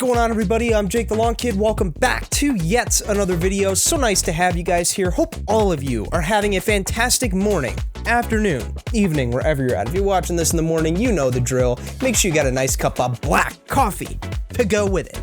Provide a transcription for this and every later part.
going on, everybody? I'm Jake the Lawn Kid. Welcome back to yet another video. So nice to have you guys here. Hope all of you are having a fantastic morning, afternoon, evening, wherever you're at. If you're watching this in the morning, you know the drill. Make sure you got a nice cup of black coffee to go with it.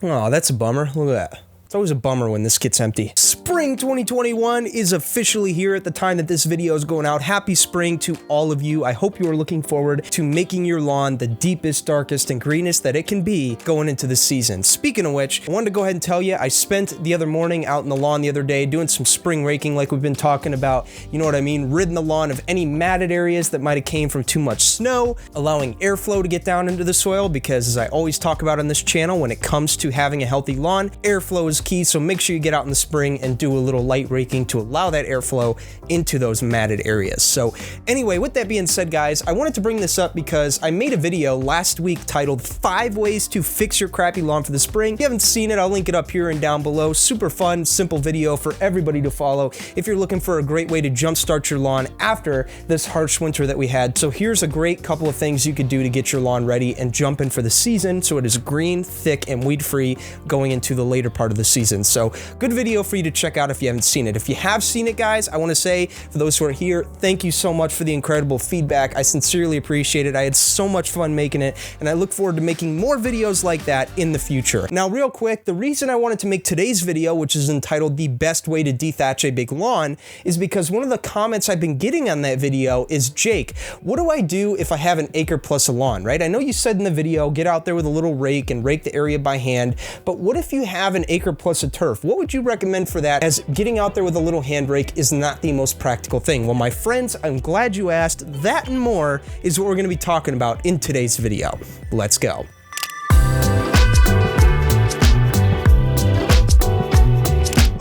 Oh, that's a bummer. Look at that. It's always a bummer when this gets empty. Spring 2021 is officially here at the time that this video is going out. Happy spring to all of you. I hope you are looking forward to making your lawn the deepest, darkest, and greenest that it can be going into the season. Speaking of which, I wanted to go ahead and tell you, I spent the other morning out in the lawn the other day doing some spring raking like we've been talking about. You know what I mean? Ridding the lawn of any matted areas that might have came from too much snow, allowing airflow to get down into the soil because, as I always talk about on this channel, when it comes to having a healthy lawn, airflow is key. So make sure you get out in the spring and do a little light raking to allow that airflow into those matted areas. So anyway, with that being said, guys, I wanted to bring this up because I made a video last week titled 5 ways to fix your crappy lawn for the spring. If you haven't seen it, I'll link it up here and down below. Super fun, simple video for everybody to follow if you're looking for a great way to jumpstart your lawn after this harsh winter that we had. So here's a great couple of things you could do to get your lawn ready and jump in for the season so it is green, thick, and weed-free going into the later part of the season. So good video for you to check out if you haven't seen it. If you have seen it, guys, I want to say, for those who are here, thank you so much for the incredible feedback. I sincerely appreciate it. I had so much fun making it, and I look forward to making more videos like that in the future. Now, real quick, the reason I wanted to make today's video, which is entitled The Best Way to Dethatch a Big Lawn, is because one of the comments I've been getting on that video is, Jake, what do I do if I have an acre plus a lawn, right? I know you said in the video, get out there with a little rake and rake the area by hand, but what if you have an acre plus a turf? What would you recommend for that, as getting out there with a little hand rake is not the most practical thing? Well, my friends, I'm glad you asked. That and more is what we're going to be talking about in today's video. Let's go.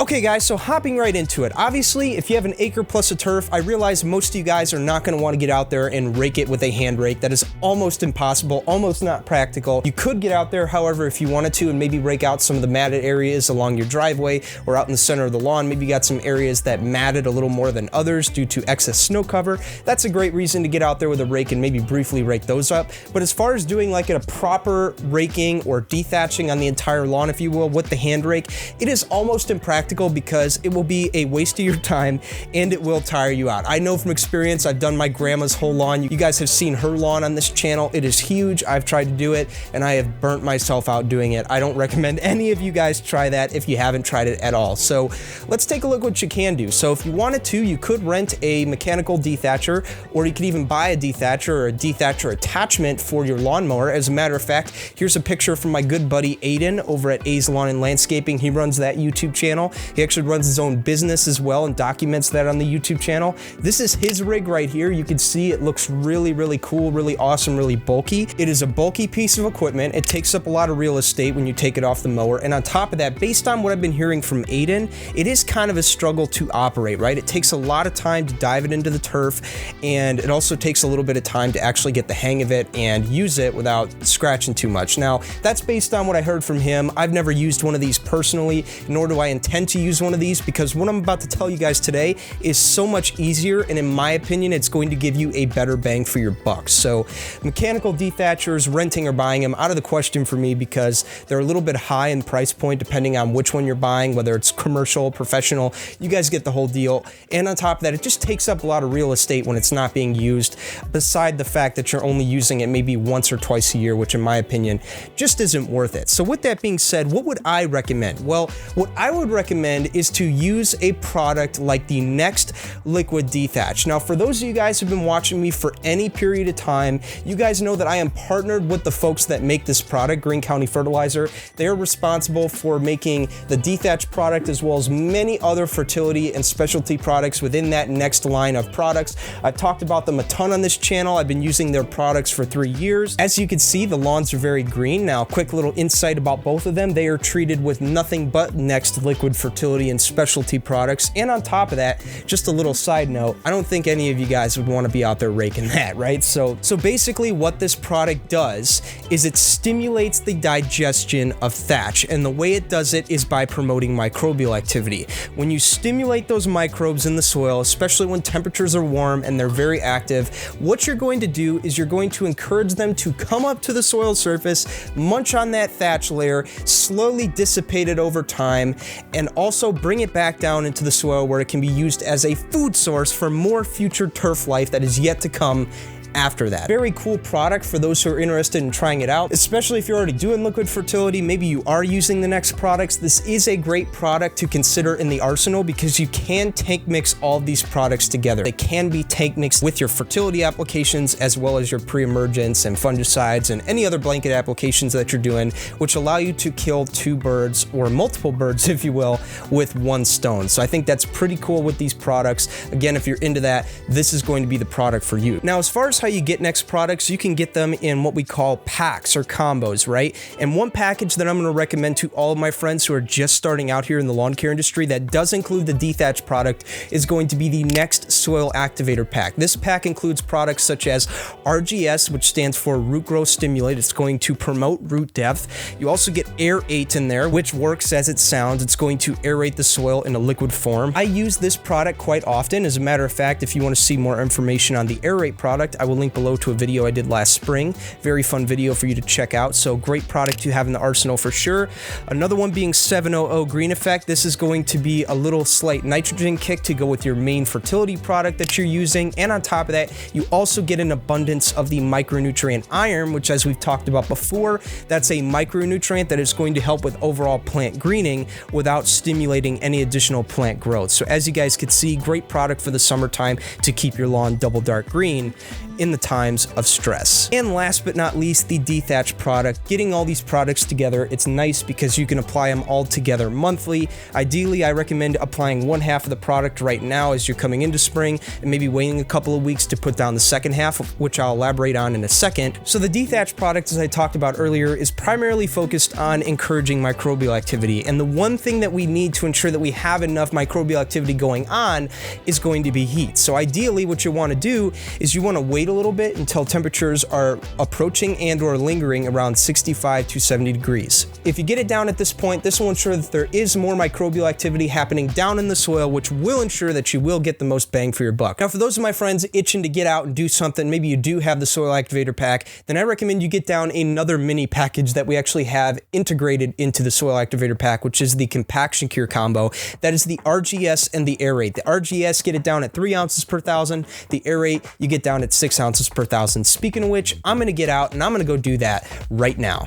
Okay guys, so hopping right into it. Obviously, if you have an acre plus a turf, I realize most of you guys are not going to want to get out there and rake it with a hand rake. That is almost impossible, almost not practical. You could get out there, however, if you wanted to, and maybe rake out some of the matted areas along your driveway or out in the center of the lawn. Maybe you got some areas that matted a little more than others due to excess snow cover. That's a great reason to get out there with a rake and maybe briefly rake those up. But as far as doing like a proper raking or dethatching on the entire lawn, if you will, with the hand rake, it is almost impractical because it will be a waste of your time and it will tire you out. I know from experience. I've done my grandma's whole lawn. You guys have seen her lawn on this channel. It is huge. I've tried to do it and I have burnt myself out doing it. I don't recommend any of you guys try that if you haven't tried it at all. So let's take a look what you can do. So if you wanted to, you could rent a mechanical dethatcher, or you could even buy a dethatcher or a dethatcher attachment for your lawnmower. As a matter of fact, here's a picture from my good buddy Aiden over at A's Lawn and Landscaping. He runs that YouTube channel. He actually runs his own business as well and documents that on the YouTube channel. This is his rig right here. You can see it looks really, really cool, really awesome, really bulky. It is a bulky piece of equipment. It takes up a lot of real estate when you take it off the mower. And on top of that, based on what I've been hearing from Aiden, it is kind of a struggle to operate, right? It takes a lot of time to dive it into the turf, and it also takes a little bit of time to actually get the hang of it and use it without scratching too much. Now, that's based on what I heard from him. I've never used one of these personally, nor do I intend to use one of these, because what I'm about to tell you guys today is so much easier, and in my opinion, it's going to give you a better bang for your buck. So mechanical dethatchers, renting or buying them, out of the question for me because they're a little bit high in price point depending on which one you're buying, whether it's commercial, professional. You guys get the whole deal. And on top of that, it just takes up a lot of real estate when it's not being used, beside the fact that you're only using it maybe once or twice a year, which in my opinion just isn't worth it. So with that being said, what would I recommend? Well, what I would recommend is to use a product like the Next Liquid Dethatch. Now, for those of you guys who've been watching me for any period of time, you guys know that I am partnered with the folks that make this product, Green County Fertilizer. They are responsible for making the Dethatch product as well as many other fertility and specialty products within that Next line of products. I've talked about them a ton on this channel. I've been using their products for 3 years. As you can see, the lawns are very green. Now, quick little insight about both of them. They are treated with nothing but Next liquid fertilizer fertility and specialty products. And on top of that, just a little side note, I don't think any of you guys would want to be out there raking that, right? So basically what this product does is it stimulates the digestion of thatch, and the way it does it is by promoting microbial activity. When you stimulate those microbes in the soil, especially when temperatures are warm and they're very active, what you're going to do is you're going to encourage them to come up to the soil surface, munch on that thatch layer, slowly dissipate it over time, and also bring it back down into the soil where it can be used as a food source for more future turf life that is yet to come after that. Very cool product for those who are interested in trying it out, especially if you're already doing liquid fertility. Maybe you are using the next products. This is a great product to consider in the arsenal because you can tank mix all of these products together. They can be tank mixed with your fertility applications as well as your pre-emergence and fungicides and any other blanket applications that you're doing, which allow you to kill two birds, or multiple birds if you will, with one stone. So I think that's pretty cool with these products. Again, if you're into that, this is going to be the product for you. Now, as far as how you get next products, you can get them in what we call packs or combos, right? And one package that I'm going to recommend to all of my friends who are just starting out here in the lawn care industry that does include the Dethatch product is going to be the next soil activator pack. This pack includes products such as RGS, which stands for root growth stimulate. It's going to promote root depth. You also get aerate in there, which works as it sounds. It's going to aerate the soil in a liquid form. I use this product quite often. As a matter of fact, if you want to see more information on the aerate product, I will link below to a video I did last spring. Very fun video for you to check out. So great product to have in the arsenal for sure. Another one being 700 Green Effect. This is going to be a little slight nitrogen kick to go with your main fertility product that you're using. And on top of that, you also get an abundance of the micronutrient iron, which, as we've talked about before, that's a micronutrient that is going to help with overall plant greening without stimulating any additional plant growth. So as you guys could see, great product for the summertime to keep your lawn double dark green in the times of stress. And last but not least, the Dethatch product. Getting all these products together, it's nice because you can apply them all together monthly. Ideally, I recommend applying one half of the product right now as you're coming into spring, and maybe waiting a couple of weeks to put down the second half, which I'll elaborate on in a second. So the Dethatch product, as I talked about earlier, is primarily focused on encouraging microbial activity. And the one thing that we need to ensure that we have enough microbial activity going on is going to be heat. So ideally, what you want to do is you want to wait a little bit until temperatures are approaching and or lingering around 65 to 70 degrees. If you get it down at this point, this will ensure that there is more microbial activity happening down in the soil, which will ensure that you will get the most bang for your buck. Now, for those of my friends itching to get out and do something, maybe you do have the soil activator pack, then I recommend you get down another mini package that we actually have integrated into the soil activator pack, which is the compaction cure combo. That is the RGS and the aerate. The RGS, get it down at 3 ounces per thousand. The aerate, you get down at 6 ounces per thousand. Speaking of which, I'm going to get out and I'm going to go do that right now.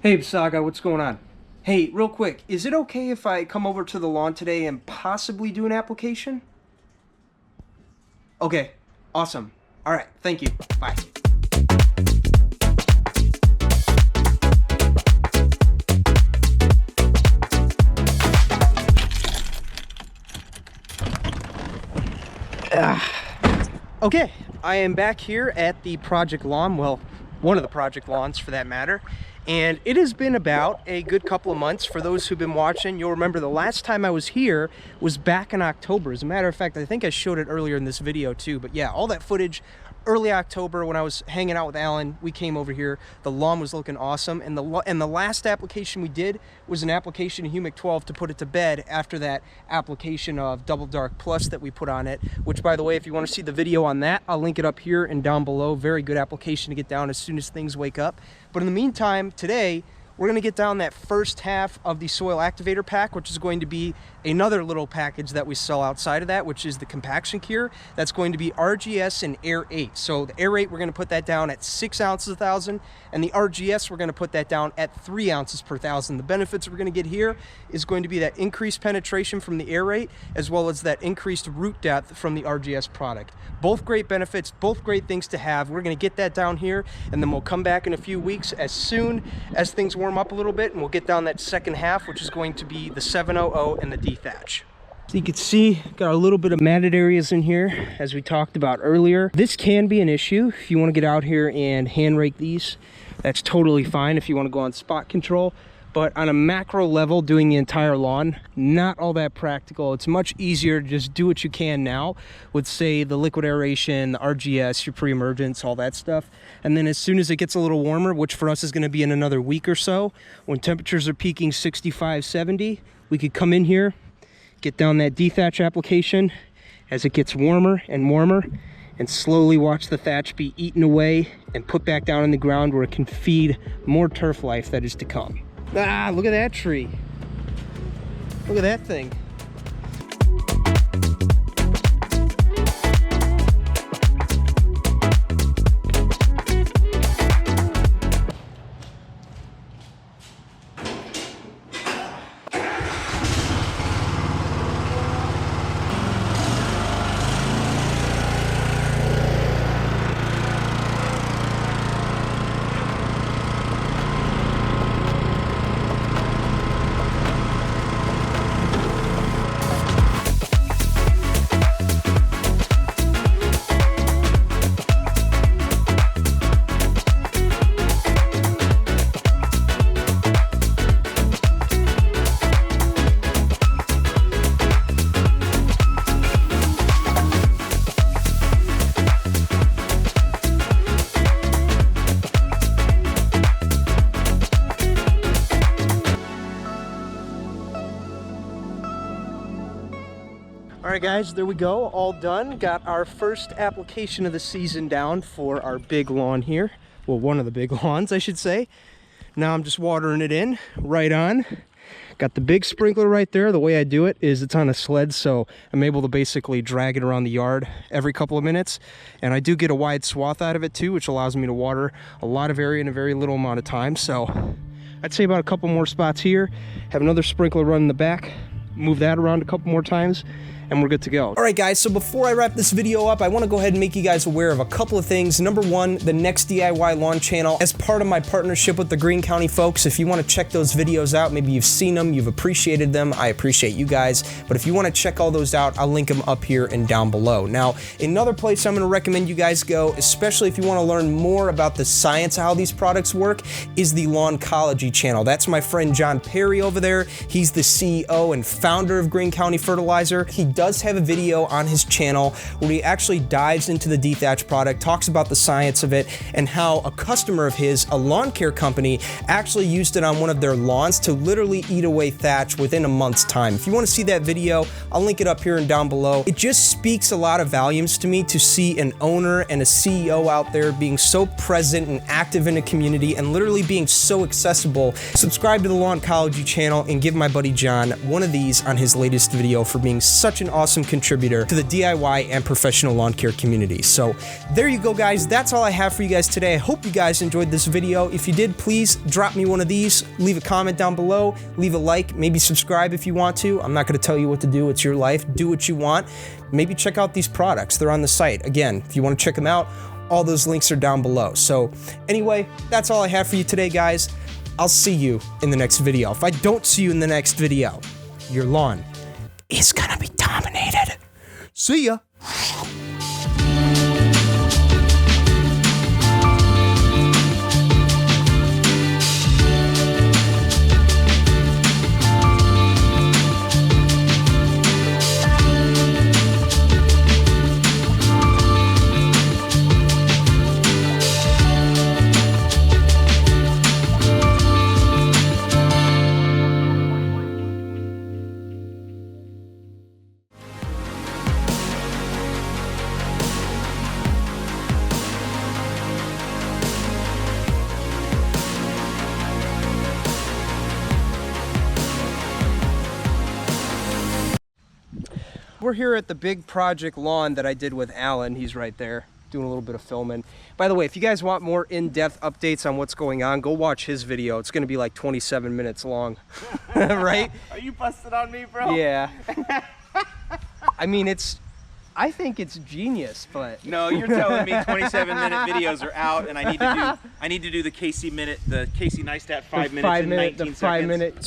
Hey, Saga, what's going on? Hey, real quick, is it okay if I come over to the lawn today and possibly do an application? Okay, awesome. All right, thank you. Bye. Okay, I am back here at the project lawn, well, one of the project lawns for that matter, and it has been about a good couple of months. For those who've been watching, you'll remember the last time I was here was back in October. As a matter of fact, I think I showed it earlier in this video too, but yeah, all that footage early October when I was hanging out with Alan, we came over here. The lawn was looking awesome, and the last application we did was an application of Humic 12 to put it to bed after that application of Double Dark Plus that we put on it, which, by the way, if you want to see the video on that, I'll link it up here and down below. Very good application to get down as soon as things wake up. But in the meantime, today, we're going to get down that first half of the soil activator pack, which is going to be another little package that we sell outside of that, which is the compaction cure. That's going to be RGS and aerate. So the aerate, we're going to put that down at 6 ounces a thousand, and the RGS, we're going to put that down at 3 ounces per thousand. The benefits we're going to get here is going to be that increased penetration from the aerate, as well as that increased root depth from the RGS product. Both great benefits, both great things to have. We're going to get that down here, and then we'll come back in a few weeks as soon as things warm up a little bit, and we'll get down that second half, which is going to be the 700 and the Dethatch. So you can see, got a little bit of matted areas in here, as we talked about earlier. This can be an issue if you want to get out here and hand rake these. That's totally fine if you want to go on spot control. But on a macro level, doing the entire lawn, not all that practical. It's much easier to just do what you can now with, say, the liquid aeration, the RGS, your pre-emergence, all that stuff. And then as soon as it gets a little warmer, which for us is going to be in another week or so, when temperatures are peaking 65, 70, we could come in here, get down that dethatch application as it gets warmer and warmer, and slowly watch the thatch be eaten away and put back down in the ground where it can feed more turf life that is to come. Ah, look at that tree. Look at that thing. All right, guys, there we go, all done. Got our first application of the season down for our big lawn here. Well, one of the big lawns, I should say. Now I'm just watering it in, right on. Got the big sprinkler right there. The way I do it is it's on a sled, so I'm able to basically drag it around the yard every couple of minutes. And I do get a wide swath out of it too, which allows me to water a lot of area in a very little amount of time. So I'd say about a couple more spots here. Have another sprinkler run in the back. Move that around a couple more times, and we're good to go. All right, guys, so before I wrap this video up, I want to go ahead and make you guys aware of a couple of things. Number one, the next DIY lawn channel, as part of my partnership with the Greene County folks. If you want to check those videos out, maybe you've seen them, you've appreciated them, I appreciate you guys. But if you want to check all those out, I'll link them up here and down below. Now, another place I'm going to recommend you guys go, especially if you want to learn more about the science of how these products work, is the Lawncology channel. That's my friend John Perry over there. He's the CEO and founder of Greene County Fertilizer. He does have a video on his channel where he actually dives into the Dethatch product, talks about the science of it, and how a customer of his, a lawn care company, actually used it on one of their lawns to literally eat away thatch within a month's time. If you want to see that video, I'll link it up here and down below. It just speaks a lot of volumes to me to see an owner and a CEO out there being so present and active in a community and literally being so accessible. Subscribe to the Lawncology channel and give my buddy John one of these on his latest video for being such an awesome contributor to the DIY and professional lawn care community. So there you go, guys. That's all I have for you guys today. I hope you guys enjoyed this video. If you did, please drop me one of these, leave a comment down below, leave a like, maybe subscribe if you want to. I'm not going to tell you what to do. It's your life. Do what you want. Maybe check out these products. They're on the site. Again, if you want to check them out, all those links are down below. So anyway, that's all I have for you today, guys. I'll see you in the next video. If I don't see you in the next video, your lawn is gonna be dominated. See ya. We're here at the big project lawn that I did with Alan. He's right there doing a little bit of filming. By the way, if you guys want more in-depth updates on what's going on, go watch his video. It's going to be like 27 minutes long. Right? Are you busted on me, bro? Yeah. I mean, I think it's genius, but no, you're telling me 27-minute videos are out, and I need to do the Casey Neistat 5 minutes and 19 seconds.